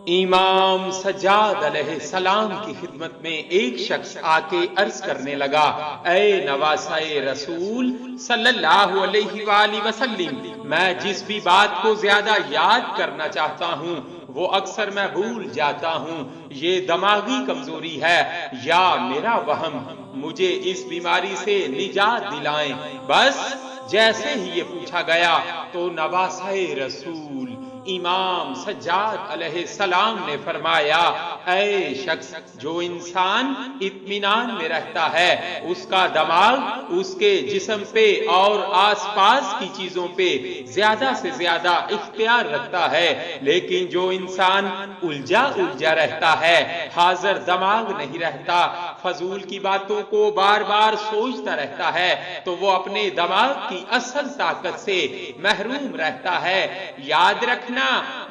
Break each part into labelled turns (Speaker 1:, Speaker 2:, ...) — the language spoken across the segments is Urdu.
Speaker 1: امام سجاد علیہ السلام کی خدمت میں ایک شخص آ کے عرض کرنے لگا، اے نواسۂ رسول صلی اللہ علیہ وآلہ وسلم، میں جس بھی بات کو زیادہ یاد کرنا چاہتا ہوں وہ اکثر میں بھول جاتا ہوں، یہ دماغی کمزوری ہے یا میرا وہم؟ مجھے اس بیماری سے نجات دلائیں۔ بس جیسے ہی یہ پوچھا گیا تو نواسۂ رسول امام سجاد علیہ السلام نے فرمایا، اے شخص، جو انسان اطمینان میں رہتا ہے اس کا دماغ اس کے جسم پہ اور آس پاس کی چیزوں پہ زیادہ سے زیادہ اختیار رکھتا ہے، لیکن جو انسان الجھا رہتا ہے، حاضر دماغ نہیں رہتا، فضول کی باتوں کو بار بار سوچتا رہتا ہے، تو وہ اپنے دماغ کی اصل طاقت سے محروم رہتا ہے۔ یاد رکھنا،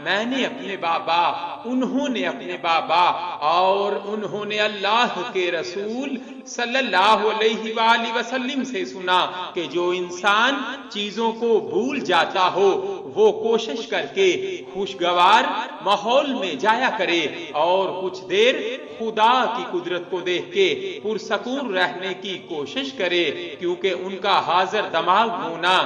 Speaker 1: میں نے اپنے بابا، انہوں نے اپنے بابا اور انہوں نے اللہ کے رسول صلی اللہ علیہ وآلہ وسلم سے سنا کہ جو انسان چیزوں کو بھول جاتا ہو وہ کوشش کر کے خوشگوار ماحول میں جایا کرے اور کچھ دیر خدا کی قدرت کو دیکھ کے پرسکون رہنے کی کوشش کرے، کیونکہ ان کا حاضر دماغ ہونا،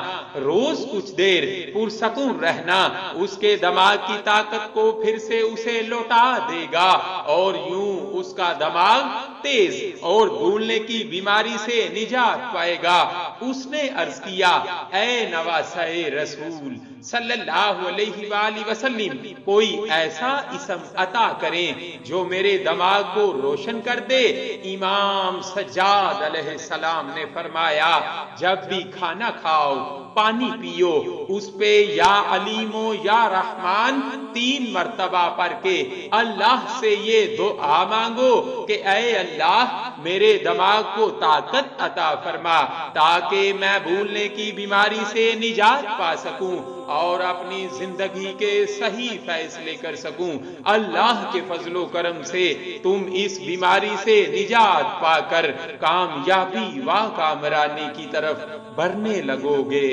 Speaker 1: روز کچھ دیر پرسکون رہنا اس کے دماغ کی طاقت کو پھر سے اسے لوٹا دے گا اور یوں اس کا دماغ تیز اور بھولنے کی بیماری سے نجات پائے گا۔ اس نے عرض کیا، اے نواسۂ رسول صلی اللہ علیہ وآلہ وسلم، کوئی ایسا اسم عطا کریں جو میرے دماغ کو روشن کر دے۔ امام سجاد علیہ السلام نے فرمایا، جب بھی کھانا کھاؤ، پانی پیو، اس پہ یا علیم و یا رحمان 3 مرتبہ پڑھ کے اللہ سے یہ دعا مانگو کہ اے اللہ، میرے دماغ کو طاقت عطا فرما تاکہ میں بھولنے کی بیماری سے نجات پا سکوں اور اپنی زندگی کے صحیح فیصلے کر سکوں۔ اللہ کے فضل و کرم سے تم اس بیماری سے نجات پا کر کامیابی و کامرانی کی طرف بڑھنے لگو گے۔